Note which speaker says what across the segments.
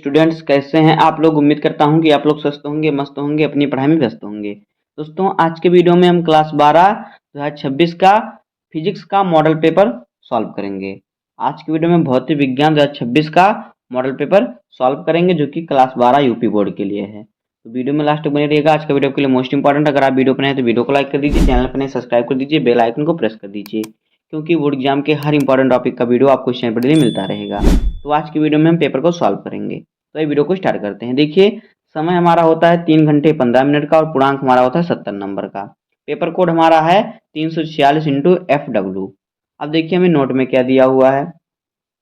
Speaker 1: Students कैसे हैं आप लोग। उम्मीद करता हूं कि आप लोग स्वस्थ होंगे, मस्त होंगे, अपनी पढ़ाई में व्यस्त होंगे। दोस्तों आज के वीडियो में हम क्लास 12 2026 का फिजिक्स का मॉडल पेपर सॉल्व करेंगे। आज के वीडियो में भौतिक विज्ञान 2026 का मॉडल पेपर सॉल्व करेंगे जो कि क्लास 12 यूपी बोर्ड के लिए है। तो वीडियो में लास्ट तक बने रहिएगा। आज का वीडियो के लिए मोस्ट इंपॉर्टेंट, अगर आप वीडियो पर नए हैं तो वीडियो को लाइक कर दीजिए, चैनल पर नए सब्सक्राइब कर दीजिए, बेल आइकन को प्रेस कर दीजिए, क्योंकि बोर्ड एग्जाम के हर इंपॉर्टेंट टॉपिक का वीडियो आपको इस चैनल पर डेली मिलता रहेगा। तो आज की वीडियो में हम पेपर को सॉल्व करेंगे। तो ये वीडियो को स्टार्ट करते हैं। देखिए समय हमारा होता है 3 घंटे 15 मिनट का और पूर्णांक हमारा होता है 70 नंबर का। पेपर कोड हमारा है 346 इंटू FW। अब देखिए हमें नोट में क्या दिया हुआ है।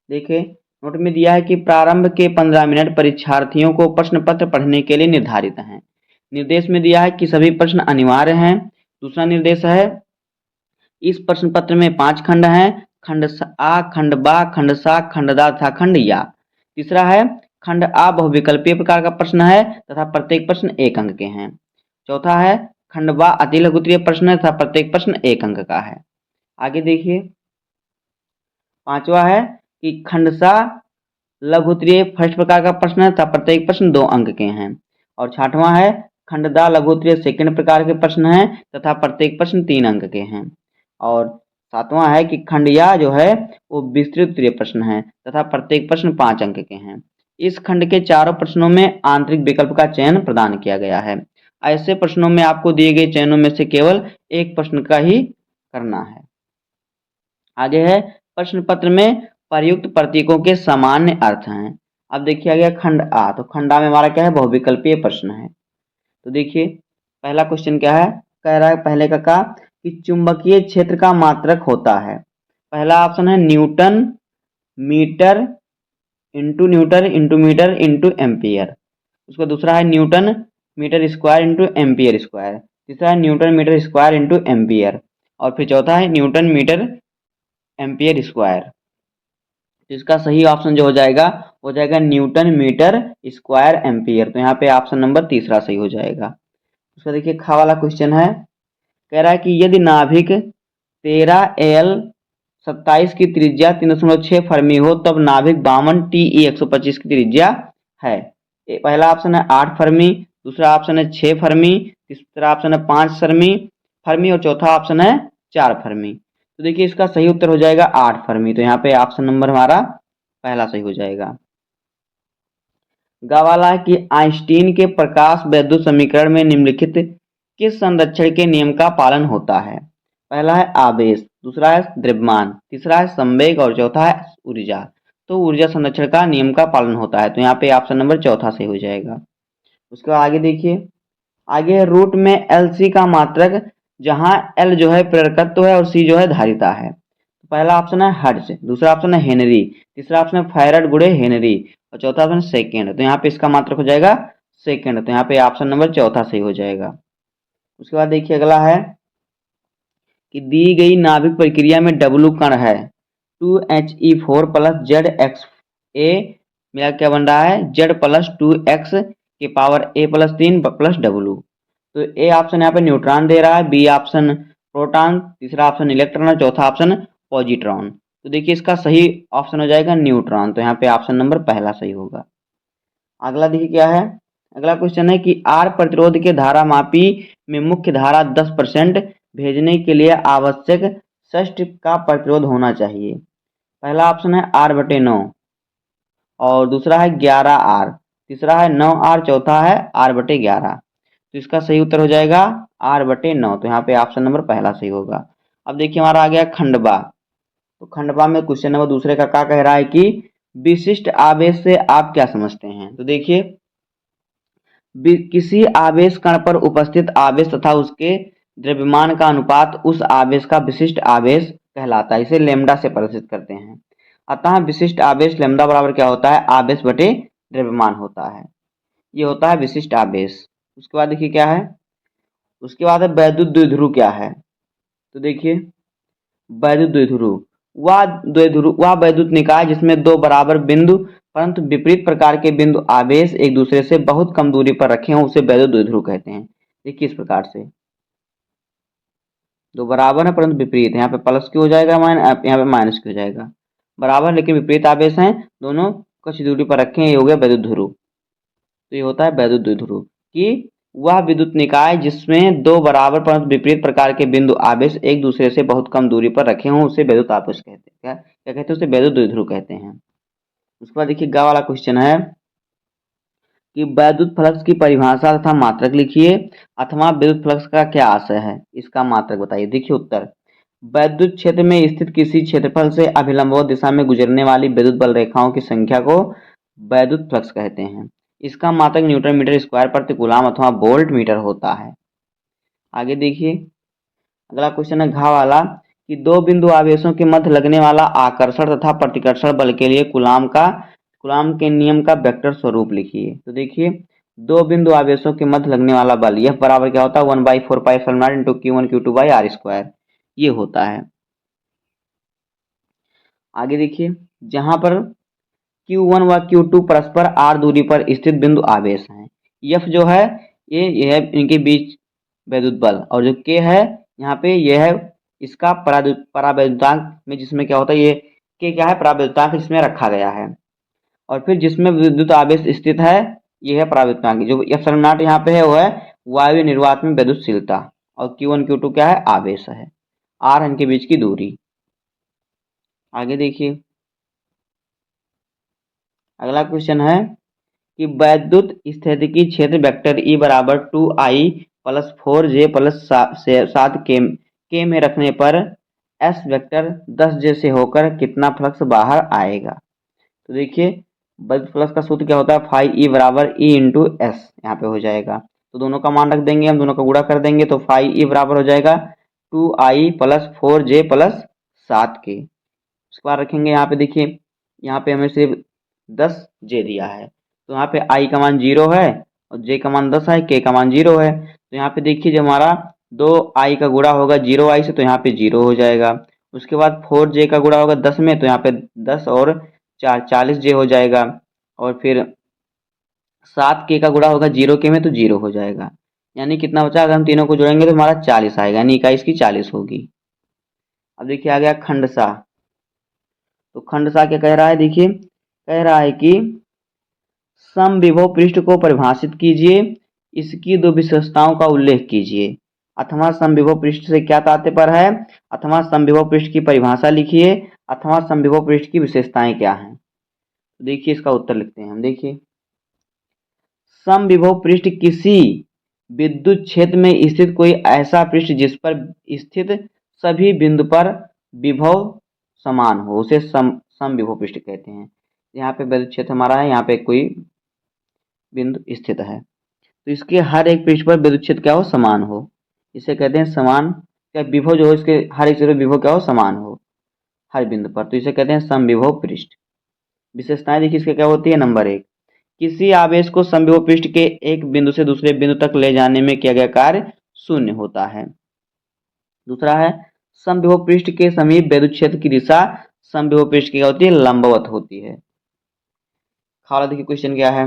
Speaker 1: देखिए नोट में दिया है कि प्रारंभ के 15 मिनट परीक्षार्थियों को प्रश्न पत्र पढ़ने के लिए निर्धारित हैं। निर्देश में दिया है कि सभी प्रश्न अनिवार्य हैं। दूसरा निर्देश है इस प्रश्न पत्र में 5 खंड हैं, खंड आ, खंड बा, खंड सा, खंड दा तथा खंड या। तीसरा है खंड आ बहुविकल्पीय प्रकार का प्रश्न है तथा प्रत्येक प्रश्न 1 अंक के हैं। चौथा है खंड बा अति लघुत्तरीय प्रश्न है तथा प्रत्येक प्रश्न 1 अंक का है। आगे देखिए पांचवा है कि खंड सा लघुत्तरीय फर्स्ट प्रकार का प्रश्न है तथा प्रत्येक प्रश्न 2 अंक के हैं। और छठवां है खंड दा लघुत्तरीय सेकंड प्रकार के प्रश्न हैं तथा प्रत्येक प्रश्न 3 अंक के हैं। और सातवां है कि खंड या जो है वो विस्तृत उत्तरीय प्रश्न है तथा प्रत्येक प्रश्न 5 अंक के हैं। इस खंड के चारों प्रश्नों में आंतरिक विकल्प का चयन प्रदान किया गया है। ऐसे प्रश्नों में आपको दिए गए चयनों में से केवल एक प्रश्न का ही करना है। आगे है प्रश्न पत्र में प्रयुक्त प्रतीकों के सामान्य अर्थ हैं। अब देखिए आ गया खंड आ, तो खंड आ में हमारा क्या है बहुविकल्पीय प्रश्न है। तो देखिए पहला क्वेश्चन क्या है, कह रहा है पहले का कि चुंबकीय क्षेत्र का मात्रक होता है। पहला ऑप्शन है newton metre into metre into ampere. उसका दूसरा है newton metre square into ampere square. तीसरा है newton metre square into ampere. और फिर चौथा है न्यूटन मीटर एम्पियर स्क्वायर। तो इसका सही ऑप्शन जो हो जाएगा न्यूटन मीटर स्क्वायर एम्पियर। तो यहाँ पे ऑप्शन नंबर तीसरा सही हो जाएगा। उसका देखिए खा वाला क्वेश्चन है, कह रहा है कि यदि नाभिक 13L 27 की त्रिज्या 3.6 फर्मी हो तब नाभिक 52 TE 125 की त्रिज्या है। पहला ऑप्शन है 8 फर्मी, दूसरा ऑप्शन है 6 फर्मी, तीसरा ऑप्शन है 5 फर्मी और चौथा ऑप्शन है 4 फर्मी। तो देखिए इसका सही उत्तर हो जाएगा 8 फर्मी। तो यहाँ पे ऑप्शन नंबर हमारा पहला सही हो जाएगा। गवाला की आइंस्टीन के प्रकाश वैद्युत समीकरण में निम्नलिखित किस संरक्षण के नियम का पालन होता है। पहला है आवेश, दूसरा है द्रव्यमान, तीसरा है संवेग और चौथा है ऊर्जा। तो ऊर्जा संरक्षण का नियम का पालन होता है। तो यहाँ पे ऑप्शन नंबर चौथा सही हो जाएगा। उसके बाद आगे देखिए, आगे रूट में LC का मात्रक, जहां L जो है प्रेरकत्व है और C जो है धारिता है। पहला ऑप्शन है हर्ट्ज, दूसरा ऑप्शन है हेनरी, तीसरा ऑप्शन है फैराड गुणे हेनरी और चौथा ऑप्शन सेकेंड। तो यहाँ पे इसका मात्रक हो जाएगा सेकेंड। तो यहाँ पे ऑप्शन नंबर चौथा सही हो जाएगा। उसके बाद देखिए अगला है कि दी गई नाभिक प्रक्रिया में W कण है 2He4 प्लस ZXA मेरा क्या बन रहा है Z प्लस 2X के power A plus 3 plus W। तो ए ऑप्शन यहाँ पे न्यूट्रॉन दे रहा है, बी ऑप्शन प्रोटॉन, तीसरा ऑप्शन इलेक्ट्रॉन और चौथा ऑप्शन पॉजिट्रॉन। तो देखिए इसका सही ऑप्शन हो जाएगा न्यूट्रॉन। तो यहाँ पे ऑप्शन नंबर पहला सही होगा। अगला देखिए क्या है, अगला क्वेश्चन है कि R प्रतिरोध के धारा मापी में मुख्य धारा 10% भेजने के लिए आवश्यक षष्ठ का प्रतिरोध होना चाहिए। पहला ऑप्शन है R/9 और दूसरा है 11R, तीसरा है 9R, चौथा है R/11। तो इसका सही उत्तर हो जाएगा R/9। तो यहाँ पे ऑप्शन नंबर पहला सही होगा। अब देखिए हमारा आ गया खंडबा। तो खंडबा में क्वेश्चन नंबर दूसरे का क्या कह रहा है कि विशिष्ट आवेश से आप क्या समझते हैं। तो देखिए किसी आवेश कण पर उपस्थित आवेश तथा उसके द्रव्यमान का अनुपात उस आवेश का विशिष्ट आवेश कहलाता है। इसे लैम्डा से प्रदर्शित करते हैं। अतः विशिष्ट आवेश लैम्डा बराबर क्या होता है, आवेश बटे द्रव्यमान होता है। ये होता है विशिष्ट आवेश। उसके बाद देखिए क्या है, उसके बाद है वैद्युत द्विध्रुव क्या है। तो देखिए वैद्युत द्विध्रुव वह वैद्युत निकाय जिसमें दो बराबर बिंदु परंतु विपरीत प्रकार के बिंदु आवेश एक दूसरे से बहुत कम दूरी पर रखे हों उसे वैद्युत द्विध्रुव कहते हैं। देखिए इस प्रकार से दो बराबर है परंतु विपरीत है, यहाँ पे प्लस क्यों हो जाएगा, यहाँ पे माइनस क्यों हो जाएगा। बराबर लेकिन विपरीत आवेश हैं, दोनों कुछ दूरी पर रखें, ये हो गया वैद्युत ध्रुव। तो ये होता है वैद्युत द्विध्रुव कि वह विद्युत निकाय जिसमें दो बराबर परंतु विपरीत प्रकार के बिंदु आवेश एक दूसरे से बहुत कम दूरी पर रखे हों उसे वैद्युत आवेश कहते हैं। क्या क्या कहते हैं? उसे वैद्युत द्विध्रुव कहते हैं। उसके बाद देखिए ग वाला क्वेश्चन है कि वैद्युत फ्लक्स की परिभाषा तथा मात्रक लिखिए अथवा विद्युत फ्लक्स का क्या आशय है, इसका मात्रक बताइए। देखिए उत्तर, वैद्युत क्षेत्र में स्थित किसी क्षेत्रफल से अभिलंबवत दिशा में गुजरने वाली विद्युत बल रेखाओं की संख्या को वैद्युत फ्लक्स कहते हैं। इसका मात्रक न्यूटन मीटर स्क्वायर प्रति कूलम अथवा वोल्ट मीटर होता है। आगे देखिए अगला क्वेश्चन है घ वाला कि दो बिंदु आवेशों के मध्य लगने वाला आकर्षण तथा प्रतिकर्षण बल के लिए कूलाम के नियम का वेक्टर स्वरूप लिखिए। तो देखिए दो बिंदु आवेशों के मध्य लगने वाला बल यह बराबर क्या होता है 1/4πε0 into Q1 Q2 r square, ये होता है। आगे देखिए जहां पर Q1 व Q2 परस्पर r दूरी पर स्थित बिंदु आवेश हैं, F जो है ये है इनके बीच वैद्युत बल, और जो K है यहाँ पे यह है इसका परावैद्युतांक में, जिसमें क्या होता है ये K क्या है परावैद्युतांक जिसमें रखा गया है, और फिर जिसमें विद्युत आवेश स्थित है ये है परावैद्युतांक। जो ε0 यहाँ पे है वो है वायु निर्वात में वैद्युतशीलता, और Q1 Q2 क्या है आवेश है, r इनके बीच की दूरी। आगे देखिए अगला क्वेश्चन है कि वैद्युत स्थैतिकी क्षेत्र वेक्टर E बराबर 2I प्लस 4J प्लस 7 के में रखने पर S वेक्टर 10J से होकर कितना फ्लक्स बाहर आएगा। तो देखिए वैद्युत फ्लक्स का सूत्र क्या होता है फाई E बराबर E इंटू एस, यहाँ पे हो जाएगा। तो दोनों का मान रख देंगे, हम दोनों का गुणा कर देंगे तो फाई E बराबर हो जाएगा 2I प्लस 4J प्लस 7 के। उसके बाद रखेंगे यहाँ पे, देखिए यहाँ पे हमें सिर्फ 10J दिया है, तो यहाँ पे I का मान 0 है और J का मान 10 है, K का मान 0 है। तो यहाँ पे देखिए जब हमारा 2I का गुणा होगा 0I से तो यहाँ पे 0 हो जाएगा। उसके बाद 4J का गुणा होगा 10 में तो यहाँ पे 10 और 4 40J हो जाएगा, और फिर 7K का गुणा होगा 0K में तो 0 हो जाएगा। यानी कितना बचा, अगर हम तीनों को जोड़ेंगे तो हमारा 40 आएगा, यानी इकाई इसकी 40 होगी। अब देखिए आ गया खंडसा। तो खंडसा क्या कह रहा है, देखिए कह रहा है कि समविभव पृष्ठ को परिभाषित कीजिए, इसकी दो विशेषताओं का उल्लेख कीजिए। अथवा समविभव पृष्ठ से क्या तात्पर्य है, अथवा समविभव पृष्ठ की परिभाषा लिखिए, अथवा समविभव पृष्ठ की विशेषताएं क्या हैं। तो देखिए इसका उत्तर लिखते हैं हम। देखिए समविभव पृष्ठ किसी विद्युत क्षेत्र में स्थित कोई ऐसा पृष्ठ जिस पर स्थित सभी बिंदु पर विभव समान हो उसे समविभव पृष्ठ कहते हैं। यहाँ पे विद्युत क्षेत्र हमारा है, यहाँ पे कोई बिंदु स्थित है तो इसके हर एक पृष्ठ पर विद्युत क्षेत्र क्या हो समान हो, इसे कहते हैं समान, क्या विभव जो हो इसके हर एक जगह विभव क्या हो समान हो हर बिंदु पर, तो इसे कहते हैं समविभव पृष्ठ। विशेषताएं देखिए इसके क्या होती है। नंबर 1, किसी आवेश को समविभव पृष्ठ के एक बिंदु से दूसरे बिंदु तक ले जाने में किया गया कार्य शून्य होता है। दूसरा है समविभव पृष्ठ के समीप विद्युत क्षेत्र की दिशा समविभव पृष्ठ की क्या होती है लंबवत होती है। खाला देखिए क्वेश्चन क्या है,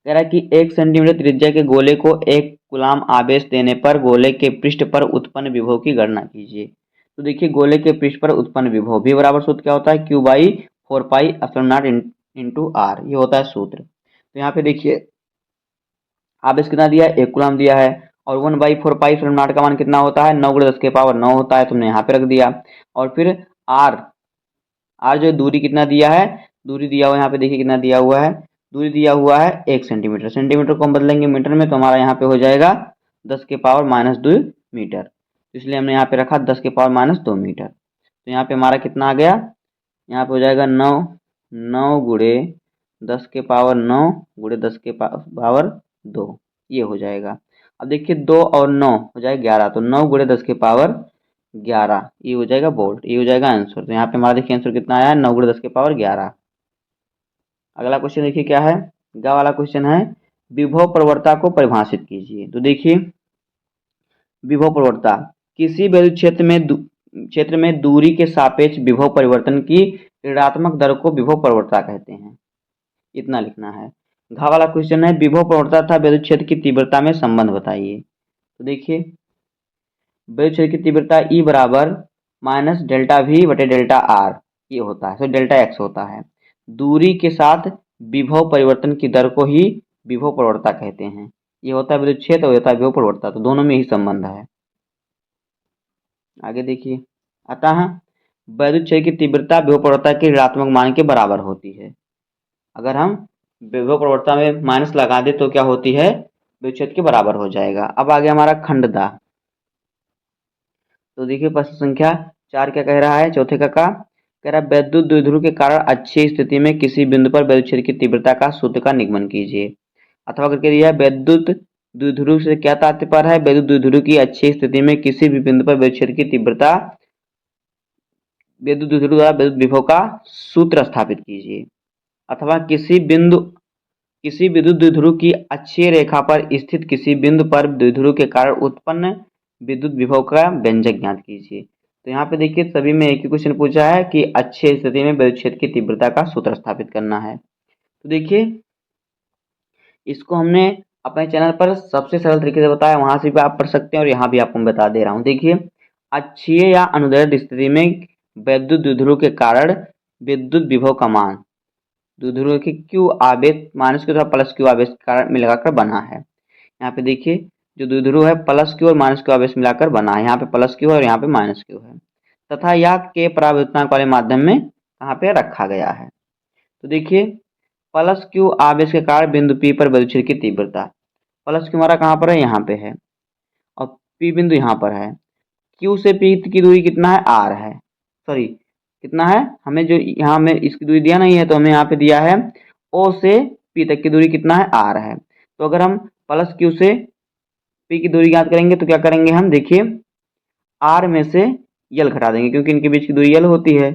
Speaker 1: कह रहा है कि 1 सेंटीमीटर त्रिज्या के गोले को 1 कूलाम आवेश देने पर गोले के पृष्ठ पर उत्पन्न विभव की गणना कीजिए। तो देखिए गोले के पृष्ठ पर उत्पन्न विभव भी बराबर सूत्र क्या होता है Q बाई 4πε0 इंटू R, ये होता है सूत्र। तो यहाँ पे देखिए आवेश कितना दिया है 1 कूलाम दिया है, और 1/4πε0 का मान कितना होता है 9 × 10 के पावर 9 होता है, तुमने यहाँ पे रख दिया। और फिर R जो दूरी कितना दिया है, दूरी दिया हुआ यहाँ पे देखिए कितना दिया हुआ है, दूरी दिया हुआ है 1 सेंटीमीटर। सेंटीमीटर को हम बदलेंगे मीटर में तो हमारा यहाँ पे हो जाएगा 10 के पावर -2 मीटर, इसलिए हमने यहाँ पे रखा 10 के पावर -2 मीटर। तो यहाँ पे हमारा कितना आ गया, यहाँ पे हो जाएगा 9 गुणे 10 के पावर 9 गुणे 10 के पावर 2, ये हो जाएगा। अब देखिए 2 और 9 हो जाएगा 11, तो 9 गुणे 10 के पावर 11, ये हो जाएगा वोल्ट, ये हो जाएगा आंसर। तो यहाँ पे हमारा देखिए आंसर कितना आया 9 गुणे 10 के पावर 11। अगला क्वेश्चन देखिए क्या है, गा वाला क्वेश्चन है विभव प्रवणता को परिभाषित कीजिए। तो देखिए विभव प्रवणता किसी विद्युत क्षेत्र में दूरी के सापेक्ष विभव परिवर्तन की ऋणात्मक दर को विभव प्रवणता कहते हैं, इतना लिखना है। घा वाला क्वेश्चन है विभव प्रवणता तथा विद्युत क्षेत्र की तीव्रता में संबंध बताइए। तो देखिए विद्युत क्षेत्र की तीव्रता E बराबर -ΔV/ΔR ये होता है, तो ΔX होता है। दूरी के साथ विभव परिवर्तन की दर को ही विभव प्रवणता कहते हैं। ये होता है विद्युत क्षेत्र और होता है विभव प्रवणता, तो दोनों में ही संबंध है। आगे देखिए, अतः वैद्युत क्षेत्र की तीव्रता विभव प्रवणता के ऋणात्मक मान के बराबर होती है। अगर हम विभव प्रवणता में माइनस लगा दें तो क्या होती है, विद्युत क्षेत्र के बराबर हो जाएगा। अब आगे हमारा खंडदा। तो देखिए प्रश्न संख्या 4 क्या कह रहा है, चौथे का कह रहा है वैद्युत द्विध्रुव के कारण अच्छी स्थिति में किसी बिंदु पर वैद्युत क्षेत्र की तीव्रता का सूत्र का निगमन कीजिए। अथवा करके दिया है वैद्युत द्विध्रुव से क्या तात्पर्य है, वैद्युत द्विध्रुव की अच्छी स्थिति में किसी भी बिंदु पर विद्युत क्षेत्र की तीव्रता विद्युत द्विध्रुव द्वारा विद्युत विभव का सूत्र स्थापित कीजिए। अथवा किसी विद्युत द्विध्रुव की अक्षीय रेखा पर स्थित किसी बिंदु पर द्विध्रुव के कारण उत्पन्न विद्युत विभव का व्यंजक ज्ञात कीजिए। तो यहाँ पे देखिए सभी में एक ही क्वेश्चन पूछा है कि अक्षीय स्थिति में विद्युत क्षेत्र की तीव्रता का सूत्र स्थापित करना है। तो देखिए इसको हमने अपने चैनल पर सबसे सरल तरीके से बताया, वहां से भी आप पढ़ सकते हैं और यहाँ भी आपको मैं बता दे रहा हूँ। देखिए अक्षीय या अनुदैर्ध्य स्थिति में वैद्युत द्विध्रुव के कारण विद्युत विभव का मान द्विध्रुव के क्यू आवेश माइनस क्यू तथा प्लस क्यू आवेश के कारण मिलाकर बना है। यहाँ पे देखिए जो द्विध्रुव है प्लस क्यू और माइनस क्यू आवेश मिलाकर बना है, यहाँ पे प्लस क्यू है और यहाँ पे माइनस क्यू है, तथा यह के परावर्तनांक वाले माध्यम में यहाँ पे रखा गया है। तो देखिए प्लस क्यू आवेश के कारण बिंदु पी पर विद्युत क्षेत्र की तीव्रता, प्लस क्यू हमारा कहाँ पर है, यहाँ पे है, और पी बिंदु यहाँ पर है। क्यू से पी की दूरी कितना है, आर है, सॉरी कितना है, हमें जो यहाँ में इसकी दूरी दिया नहीं है तो हमें यहाँ पे दिया है ओ से पी तक की दूरी कितना है, आर है। तो अगर हम प्लस क्यू से पी की दूरी ज्ञात करेंगे तो क्या करेंगे हम, देखिए आर में से यल घटा देंगे क्योंकि इनके बीच की दूरी यल होती है।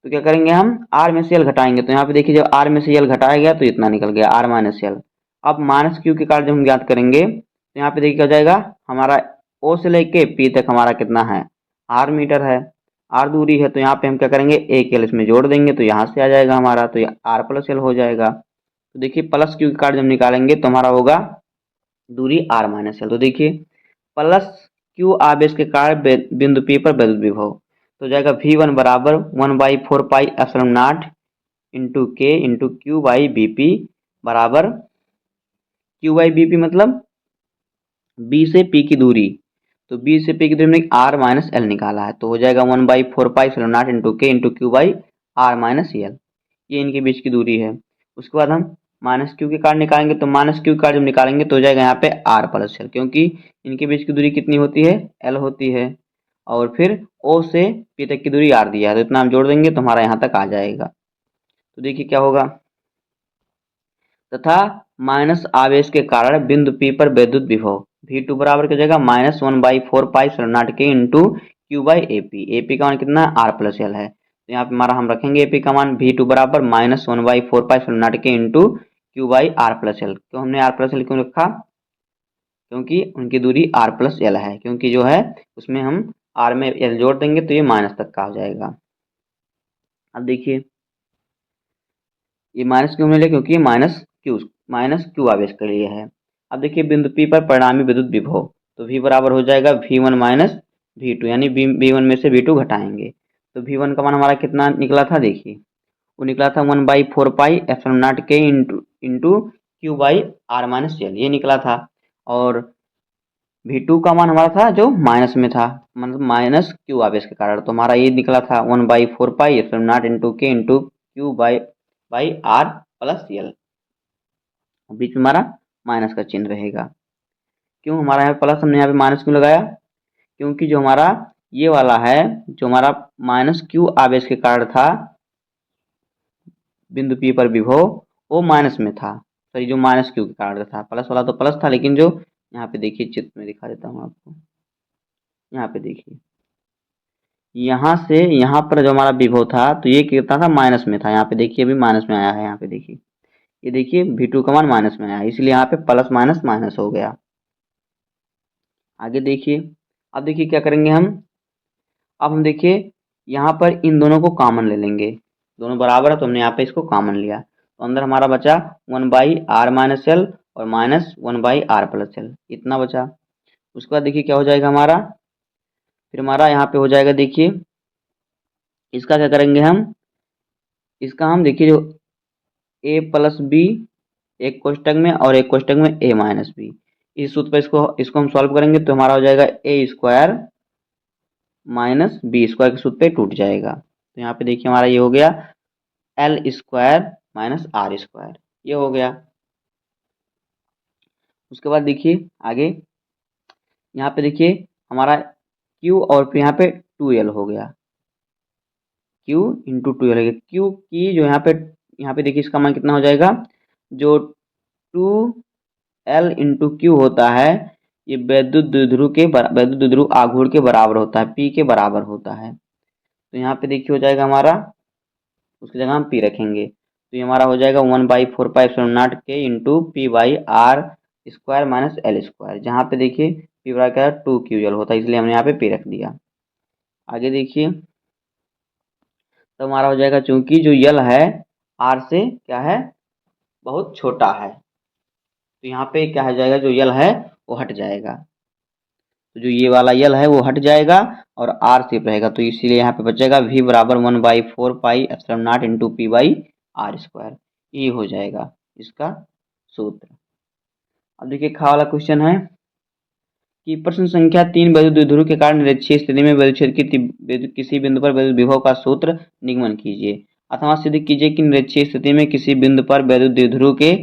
Speaker 1: तो क्या करेंगे हम आर में से यल घटाएंगे, तो यहाँ पे देखिए जब आर में से यल घटाया गया तो इतना निकल गया आर माइनस यल। अब माइनस क्यू के कारण जब हम ज्ञात करेंगे तो यहाँ पे देखिए क्या हो जाएगा, हमारा ओ से लेके पी तक हमारा कितना है, आर मीटर है, आर दूरी है। तो यहाँ पे हम क्या करेंगे एक यल इसमें जोड़ देंगे तो यहाँ से आ जाएगा हमारा, तो ये आर प्लस यल हो जाएगा। तो देखिए प्लस क्यू के कारण जब निकालेंगे तो हमारा होगा दूरी आर माइनस यल। तो देखिए प्लस क्यू आवेश के कारण बिंदु पी पर विद्युत विभव तो जाएगा V1 बराबर 1/4 पाई एप्सिलॉन नॉट इंटू के into Q by B P बराबर क्यू बाई बी पी मतलब बी से पी की दूरी, तो बी से पी की दूरी में आर माइनस एल निकाला है तो हो जाएगा 1/4 पाई एप्सिलॉन नॉट इंटू के into Q by R minus L, ये इनके बीच की दूरी है। उसके बाद हम माइनस क्यू के कारण निकालेंगे तो माइनस क्यू के कारण जब निकालेंगे तो हो जाएगा यहाँ पे आर प्लस एल, क्योंकि इनके बीच की दूरी कितनी होती है, एल होती है, और फिर ओ से पी तक की दूरी आर दिया है तो इतना हम जोड़ देंगे तो हमारा यहाँ तक आ जाएगा। तो देखिए क्या होगा, तथा माइनस आवेश के कारण बिंदु पी पर विद्युत विभव V2 बराबर की जगह -1/4 पाई नॉट के इंटू क्यू बाई एपी का मान कितना है, आर प्लस एल है। तो यहाँ पे हमारा हम रखेंगे एपी का मान V2 बराबर -1/4 पाई नॉट के into Q by R plus L. तो हमने आर प्लस एल क्यों रखा, क्योंकि उनकी दूरी आर प्लस एल है, क्योंकि जो है उसमें हम आर में एल जोड़ देंगे तो ये माइनस तक का हो जाएगा। अब देखिए ये माइनस क्यों मिले, क्योंकि माइनस क्यू आवेश के लिए है। अब देखिए बिंदु पी पर परिणामी विद्युत विभव तो V बराबर हो जाएगा V1 माइनस V2, यानी V1 में से V2 घटाएंगे तो V1 का मान हमारा कितना निकला था, देखिए वो निकला था 1/4 पाई एप्सिलॉन नॉट के into Q by R minus L, ये निकला था। और V2 का मान हमारा था जो माइनस में था, मतलब माइनस क्यू आवेश के कारण, तो हमारा ये निकला था 1/4 पाई एप्सिलॉन नॉट इंटू के into Q by R plus L, बीच में हमारा माइनस का चिन्ह रहेगा। क्यों हमारा यहाँ प्लस हमने यहाँ पे माइनस क्यों लगाया, क्योंकि जो हमारा ये वाला है जो हमारा माइनस क्यू आवेश के कारण था बिंदु पी पर विभव वो माइनस में था, सॉरी जो माइनस क्यू के कारण था, प्लस वाला तो प्लस था, लेकिन जो यहाँ पे देखिए चित्र में दिखा देता हूँ आपको, यहाँ पे देखिए यहाँ से यहाँ पर जो हमारा विभव था तो ये कितना था, माइनस में था, यहाँ पे देखिए अभी माइनस में आया है, यहाँ पे देखिए ये देखिए V2 का मान माइनस में आया, इसलिए यहाँ पे प्लस माइनस माइनस हो गया। आगे देखिए, अब देखिए क्या करेंगे अब हम देखिए यहाँ पर इन दोनों को कॉमन ले लेंगे, दोनों बराबर है तो हमने यहाँ पे इसको कॉमन लिया तो अंदर हमारा बचा 1/r माइनस एल और माइनस 1/r प्लस एल, इतना बचा। उसके बाद देखिए क्या हो जाएगा हमारा, फिर हमारा यहाँ पे हो जाएगा, देखिए इसका क्या करेंगे हम, इसका हम देखिए जो ए प्लस बी एक कोष्टक में और एक कोष्टक में ए माइनस बी, इस सूत्र पर इसको हम सॉल्व करेंगे तो हमारा हो जाएगा ए स्क्वायर माइनस बी स्क्वायर के सूत्र पे टूट जाएगा। तो यहाँ पे देखिए हमारा ये हो गया L square minus R square, ये हो गया। उसके बाद देखिए आगे यहाँ पे देखिए हमारा Q और फिर यहाँ पे 2L हो गया, Q इंटू 2L हो गया। Q की जो यहाँ पे देखिए इसका मान कितना हो जाएगा, जो 2L इंटू क्यू होता है ये वैद्युत द्विध्रुव आघूर्ण के बराबर होता है, P के बराबर होता है। तो यहाँ पे देखिए हो जाएगा हमारा, उसकी जगह हम P रखेंगे तो ये हमारा हो जाएगा 1/4πε0 के into P by R square minus L square, जहाँ पे देखिए पी बराबर क्या है 2QL होता है, इसलिए हमने यहाँ पे P रख दिया। आगे देखिए तो हमारा हो जाएगा, चूंकि जो यल है आर से क्या है बहुत छोटा है, तो यहाँ पे क्या हो जाएगा, जो यल है वो हट जाएगा, तो जो ये वाला यल है वो हट जाएगा और आर सिर्फ रहेगा, तो इसीलिए यहाँ पे बचेगा v बराबर 1/4πε0 into P by R square, ये हो जाएगा इसका सूत्र। अब देखिए खा वाला क्वेश्चन है कि प्रश्न संख्या 3 वैद्युत द्विध्रुव के कारण निरक्षीय स्थिति में वैद्युत क्षेत्र की किसी बिंदु पर वैद्युत विभव का सूत्र निगमन कीजिए, अथवा सिद्ध कीजिए कि निरक्षीय स्थिति में किसी बिंदु पर वैद्युत द्विध्रुव के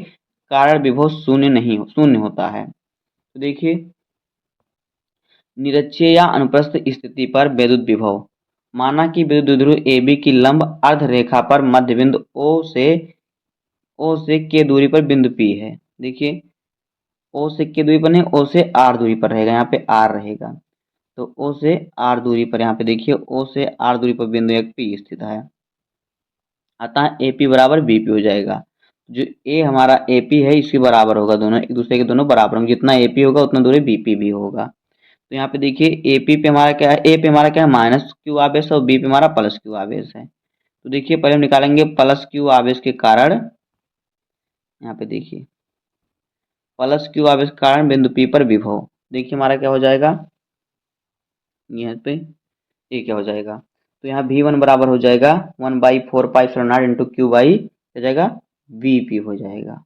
Speaker 1: कारण विभव शून्य होता है। तो देखिए निरक्षीय या अनुप्रस्थ स्थिति पर वैद्युत विभव, माना कि वैद्युत द्विध्रुव AB की लंब अर्ध रेखा पर मध्य बिंदु O से K दूरी पर बिंदु P है। देखिए O से K दूरी पर नहीं, O से R दूरी पर रहेगा, यहाँ पे R रहेगा, तो O से R दूरी पर यहाँ पे देखिए O से R दूरी पर बिंदु एक P स्थित है, अतः AP बराबर BP हो जाएगा। जो A हमारा AP है इसके बराबर होगा, दोनों एक दूसरे के दोनों बराबर होंगे, जितना AP होगा उतना दूरी BP भी होगा। तो यहाँ पे देखिए AP पे हमारा क्या है, A पे हमारा क्या है माइनस क्यू आवेश और B पे हमारा प्लस क्यू आवेश है। तो देखिए पहले हम निकालेंगे प्लस क्यू आवेश के कारण, यहाँ पे देखिए प्लस क्यू आवेश के कारण बिंदु P पर विभव, देखिए हमारा क्या हो जाएगा, यहाँ पे ये क्या हो जाएगा, तो यहाँ V1 बराबर हो जाएगा 1/4πε0 इंटू क्यू बाई हो जाएगा VP हो जाएगा,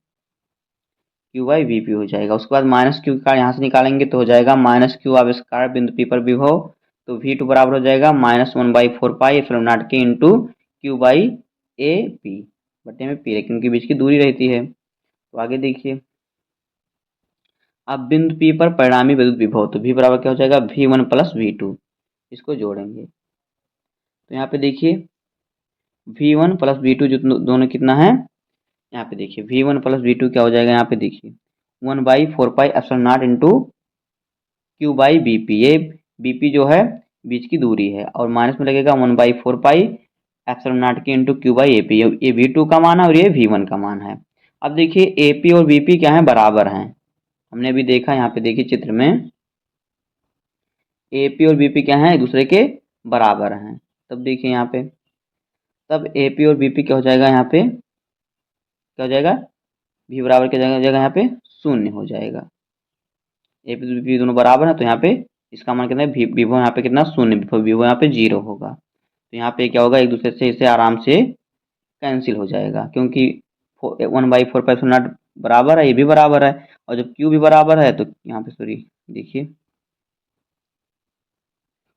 Speaker 1: क्यू बाई VP हो जाएगा। उसके बाद माइनस क्यू का यहाँ से निकालेंगे तो हो जाएगा माइनस क्यू आवेश के कारण बिंदु P पर विभव, तो V2 बराबर हो जाएगा -1/4πε0 के इंटू क्यू बाई AP बटे में P, क्योंकि बीच की दूरी रहती है। तो आगे देखिए अब बिंदु P पर परिणामी विद्युत विभव, तो V बराबर क्या हो जाएगा V1 प्लस V2, इसको जोड़ेंगे तो यहाँ पे देखिए V1 प्लस V2 जो दोनों कितना है, यहाँ पे देखिए V1 प्लस V2 क्या हो जाएगा, यहाँ पे देखिए 1/4πε0 इंटू क्यू बाई BP, ये BP जो है बीच की दूरी है और माइनस में लगेगा 1/4πε0 के इंटू क्यू बाई AP, ये V2 का मान है और ये V1 का मान है। अब देखिए AP और BP क्या है बराबर हैं, हमने अभी देखा यहाँ पे देखिए चित्र में AP और BP क्या है एक दूसरे के बराबर हैं, तब देखिए यहाँ पे तब AP और BP क्या हो जाएगा, यहाँ पे क्या हो जाएगा V बराबर क्या जगह यहाँ पे शून्य हो जाएगा, AP और BP दोनों बराबर हैं, तो यहाँ पे इसका मान कितना है विभव यहाँ पे कितना शून्य, विभव यहाँ पे 0 होगा, तो यहाँ पे क्या होगा एक दूसरे से इसे आराम से कैंसिल हो जाएगा, क्योंकि 1/4πε0 बराबर है, ये भी बराबर है, और जब Q भी बराबर है तो यहाँ पे सॉरी देखिए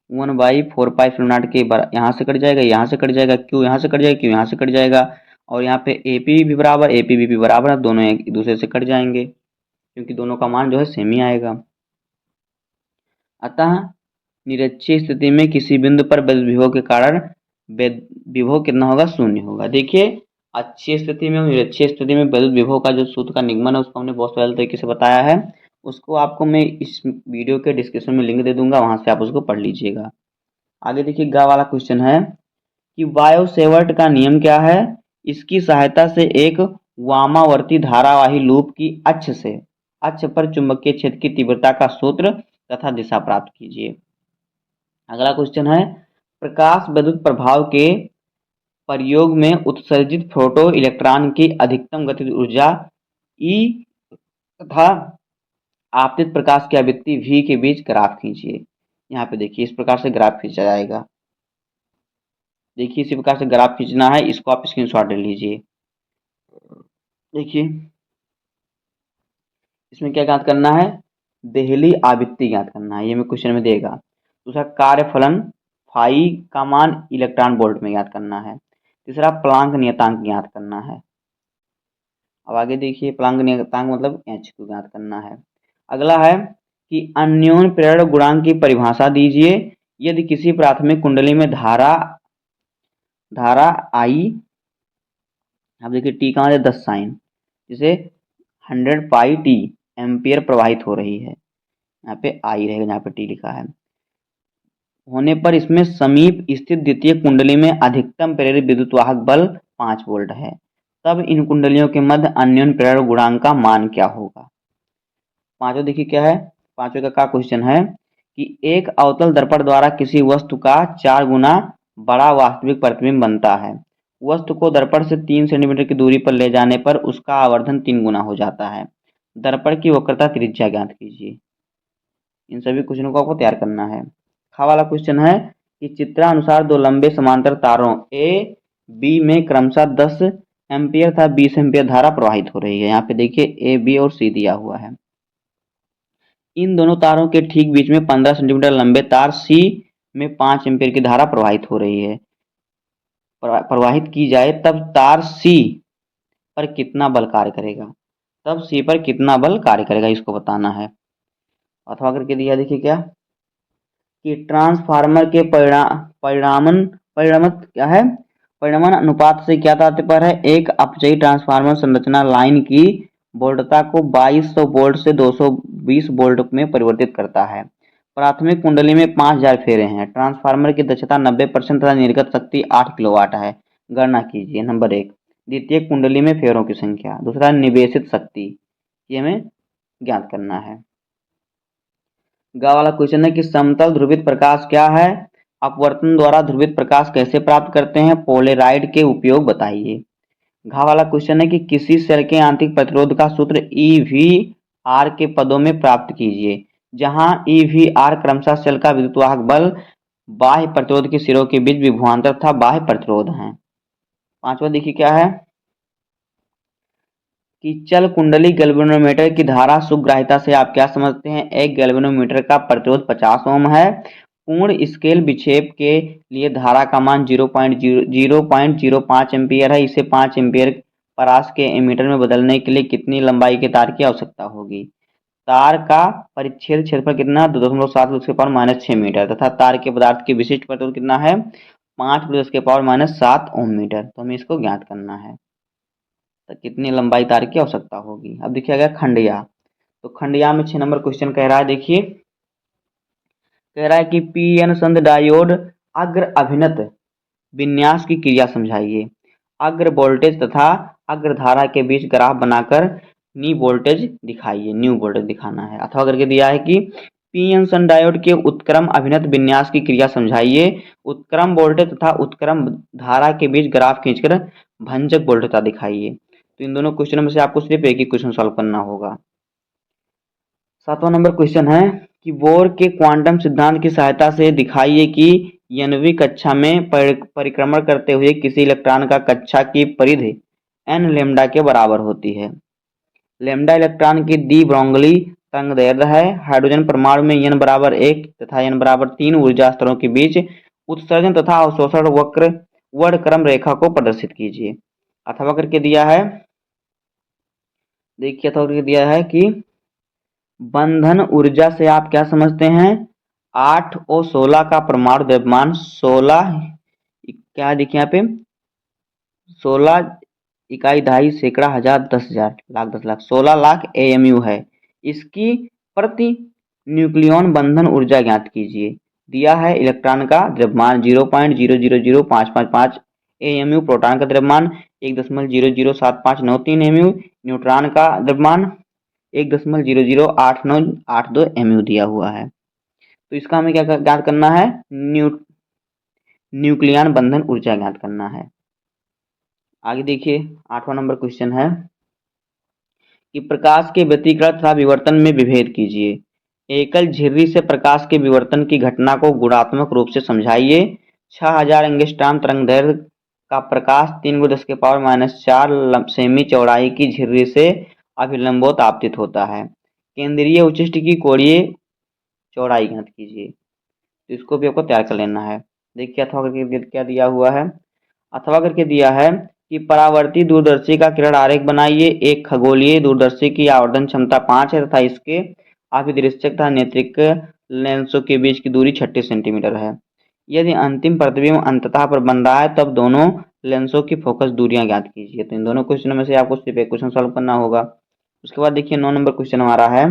Speaker 1: 1/4πε0 के यहाँ से कट जाएगा, यहाँ से कट जाएगा, Q यहाँ से कट जाएगा, Q यहाँ से कट जाएगा, और यहाँ पे AP भी बराबर AP BP बराबर है, दोनों एक दूसरे से कट जाएंगे क्योंकि दोनों का मान जो है सेम ही आएगा। अतः निरक्षीय स्थिति में किसी बिंदु पर वैद्युत विभव के कारण विभव कितना होगा शून्य होगा। देखिए अक्षीय स्थिति में और निरक्षीय स्थिति में वैद्युत विभव का जो सूत्र का निगमन है उसको हमने बहुत सरल तरीके से बताया है, उसको आपको मैं इस वीडियो के डिस्क्रिप्शन में लिंक दे दूंगा, वहां से आप उसको पढ़ लीजिएगा। आगे देखिए गा वाला क्वेश्चन है कि वायु सेवर्ट का नियम क्या है, इसकी सहायता से एक वामावर्ती धारावाही लूप की अक्ष पर चुंबकीय क्षेत्र की तीव्रता का सूत्र तथा दिशा प्राप्त कीजिए। अगला क्वेश्चन है प्रकाश विद्युत प्रभाव के प्रयोग में उत्सर्जित फोटो इलेक्ट्रॉन की अधिकतम गतिज ऊर्जा E तथा आपतित प्रकाश की आवृत्ति V के बीच ग्राफ खींचिए। यहाँ पे देखिए इस प्रकार से ग्राफ खींचा जाएगा। देखिए इसी प्रकार से ग्राफ खींचना है, इसको आप स्क्रीनशॉट ले लीजिए। देखिए इसमें क्या ज्ञात करना है, देहली आवृत्ति ज्ञात करना है, ये में क्वेश्चन में देगा। दूसरा कार्यफलन फाई का मान इलेक्ट्रॉन वोल्ट में ज्ञात करना है। तीसरा प्लांक नियतांक ज्ञात करना है। अब आगे देखिए प्लांक नियतांक मतलब एच को ज्ञात करना है। अगला है कि अन्योन प्रेरण गुणांक की परिभाषा दीजिए। यदि किसी प्राथमिक कुंडली में धारा आई, अब देखिए टी का मतलब 10 साइन, जिसे 100 पाई टी एम्पियर प्रवाहित हो रही है, यहाँ पे आई रहेगा जहाँ पे टी लिखा है, होने पर इसमें समीप स्थित द्वितीय कुंडली में अधिकतम प्रेरित विद्युत वाहक बल 5 वोल्ट है, तब इन कुंडलियों के मध्य अन्योन प्रेरण गुणांक का मान क्या होगा। पांचवा देखिए क्या है, पांचवे का क्वेश्चन है कि एक अवतल दर्पण द्वारा किसी वस्तु का 4 गुना बड़ा वास्तविक प्रतिबिंब बनता है। वस्तु को दर्पण से 3 सेंटीमीटर की दूरी पर ले जाने पर उसका आवर्धन 3 गुना हो जाता है। दर्पण की वक्रता त्रिज्या ज्ञात कीजिए। इन सभी क्वेश्चनों को आपको तैयार करना है। खा वाला क्वेश्चन है कि चित्रानुसार दो लंबे समांतर तारों ए बी में क्रमशः 10 एम्पियर तथा 20 एम्पियर धारा प्रवाहित हो रही है। यहाँ पे देखिए ए बी और सी दिया हुआ है। इन दोनों तारों के ठीक बीच में 15 सेंटीमीटर लंबे तार सी में 5 एम्पियर की धारा प्रवाहित हो रही है, प्रवाहित की जाए तब तार सी पर कितना बल कार्य करेगा, तब सी पर कितना बल कार्य करेगा इसको बताना है। अथवा करके दिया देखिए क्या कि ट्रांसफार्मर के परिणामन क्या है, परिणामन अनुपात से क्या तात्पर्य है, एक अपचयी ट्रांसफार्मर संरचना लाइन की वोल्टता को 2200 वोल्ट से 220 वोल्ट में परिवर्तित करता है। प्राथमिक कुंडली में 5000 फेरे हैं। ट्रांसफार्मर की दक्षता 90% तथा निर्गत शक्ति 8 किलोवाट है। गणना कीजिए। नंबर 1 द्वितीय कुंडली में फेरों की संख्या। दूसरा निवेशित शक्ति, ये हमें ज्ञात करना है। गा वाला क्वेश्चन है कि समतल ध्रुवित प्रकाश क्या है, अपवर्तन द्वारा ध्रुवित प्रकाश कैसे प्राप्त करते हैं, पोलेराइड के उपयोग बताइए। घा वाला क्वेश्चन है कि किसी सेल के आंतरिक प्रतिरोध का सूत्र EVR के पदों में प्राप्त कीजिए, जहां EVR क्रमशः सेल का विद्युतवाहक बल, बाह्य प्रतिरोध के सिरों के बीच विभवांतर तथा बाह्य प्रतिरोध है। पांचवा देखिए क्या है कि चल कुंडली गैल्वेनोमीटर की धारा सुग्राहिता से आप क्या समझते हैं। एक गैल्वेनोमीटर का प्रतिरोध 50 ओम है। पूर्ण स्केल विक्षेप के लिए धारा का मान 0.05 एम्पियर है। इसे 5 एम्पियर परास के एमीटर में बदलने के लिए कितनी लंबाई के तार की आवश्यकता होगी। तार का परिच्छेद क्षेत्रफल कितना 2.7 - 6 मीटर तथा तार के पदार्थ की विशिष्ट प्रतिरोध कितना है 5 × 10⁻⁷ ओम मीटर। तो हमें इसको ज्ञात करना है, तो कितनी लंबाई तार की आवश्यकता होगी। अब देखिए गया खंडिया, तो खंडिया में 6 नंबर क्वेश्चन कह रहा है। देखिए कह रहा है कि पीएन संध डायोड अग्र अभिनत विन्यास की क्रिया समझाइए। अग्र वोल्टेज तथा अग्र धारा के बीच ग्राफ बनाकर न्यू वोल्टेज दिखाइए, न्यू वोल्टेज दिखाना है। अथवा करके दिया है कि पीएन संध डायोड के उत्क्रम अभिनत विन्यास की क्रिया समझाइए। उत्क्रम वोल्टेज तथा उत्क्रम धारा के बीच ग्राफ खींचकर भंजक वोल्टेज दिखाइए। तो इन दोनों क्वेश्चनों में से आपको सिर्फ एक ही क्वेश्चन सॉल्व करना होगा। 7वां नंबर क्वेश्चन है कि बोर के क्वांटम सिद्धांत की सहायता से दिखाइए कि 9वीं कक्षा में परिक्रमण करते हुए किसी इलेक्ट्रॉन का कक्षा की परिधि n लैम्डा के बराबर होती है। लैम्डा इलेक्ट्रॉन की डी ब्रोंगली तरंगदैर्ध्य है। हाइड्रोजन परमाणु में n बराबर 1 तथा n बराबर 3 ऊर्जा स्तरों के बीच उत्सर्जन तथा अवशोषण वक्र वर्णक्रम रेखा को प्रदर्शित कीजिए। अथवा करके दिया है, देखिए अथवा करके दिया है कि बंधन ऊर्जा से आप क्या समझते हैं 8 और 16 का परमाणु द्रव्यमान 16 क्या देखिए यहाँ पे 16 इकाई दहाई सैकड़ा हजार 10,000 लाख 10 लाख 16 लाख AMU है। इसकी प्रति न्यूक्लियॉन बंधन ऊर्जा ज्ञात कीजिए। दिया है इलेक्ट्रॉन का द्रव्यमान 0.000555 AMU, प्रोटॉन का द्रव्यमान 1.007593 MU, न्यूट्रॉन का द्रव्यमान 1.008982 MU दिया हुआ है। तो इसका हमें क्या ज्ञात करना है, न्यूक्लियन बंधन ऊर्जा ज्ञात करना है। आगे देखिए 8वां नंबर क्वेश्चन है कि प्रकाश के व्यतिकरण तथा विवर्तन में विभेद कीजिए। एकल झिर्री से प्रकाश के विवर्तन की घटना को गुणात्मक रूप से समझाइए। 6000 एंगस्ट्रॉम तरंगदैर्घ्य का प्रकाश 3×10⁻⁴ सेमी चौड़ाई की झिर्री से अभिलंबोत आपतित होता है। केंद्रीय उच्चिष्ट की कोणीय चौड़ाई ज्ञात कीजिए। तो इसको भी आपको तैयार कर लेना है। देखिए अथवा करके क्या दिया हुआ है। अथवा करके दिया है कि परावर्ती दूरदर्शी का किरण आरेख बनाइए। एक खगोलीय दूरदर्शी की आवर्धन क्षमता 5 है तथा इसके अभिदृश्यक तथा नेत्रिक लेंसों के बीच की दूरी 36 सेंटीमीटर है। यदि अंतिम प्रतिबिंब अंततः पर बन रहा है तब दोनों लेंसों की फोकस दूरियां ज्ञात कीजिए। तो इन दोनों क्वेश्चनों में से आपको सिर्फ एक क्वेश्चन सॉल्व करना होगा। उसके बाद देखिए 9 नंबर क्वेश्चन हमारा है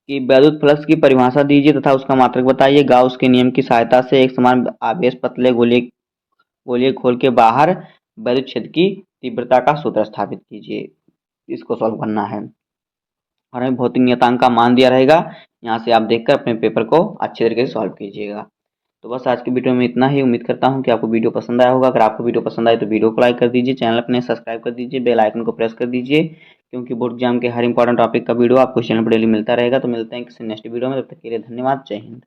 Speaker 1: कि वैद्युत फ्लक्स की परिभाषा दीजिए तथा उसका मात्रक बताइए। गाउस के नियम की सहायता से एक समान आवेश पतले गोलीय खोल के बाहर वैद्युत क्षेत्र की तीव्रता का सूत्र स्थापित कीजिए। इसको सॉल्व करना है और हमें भौतिक नियतांक का मान दिया रहेगा। यहाँ से आप देखकर अपने पेपर को अच्छे तरीके से सॉल्व कीजिएगा। तो बस आज की वीडियो में इतना ही। उम्मीद करता हूँ कि आपको वीडियो पसंद आया होगा। अगर आपको वीडियो पसंद आए तो वीडियो को लाइक कर दीजिए, चैनल अपने सब्सक्राइब कर दीजिए, बेल आइकन को प्रेस कर दीजिए, क्योंकि बोर्ड एग्जाम के हर इंपॉर्टेंट टॉपिक का वीडियो आपको चैनल पर डेली मिलता रहेगा। तो मिलते हैं किसी नेक्स्ट वीडियो में, तब तक के लिए धन्यवाद। जय हिंद।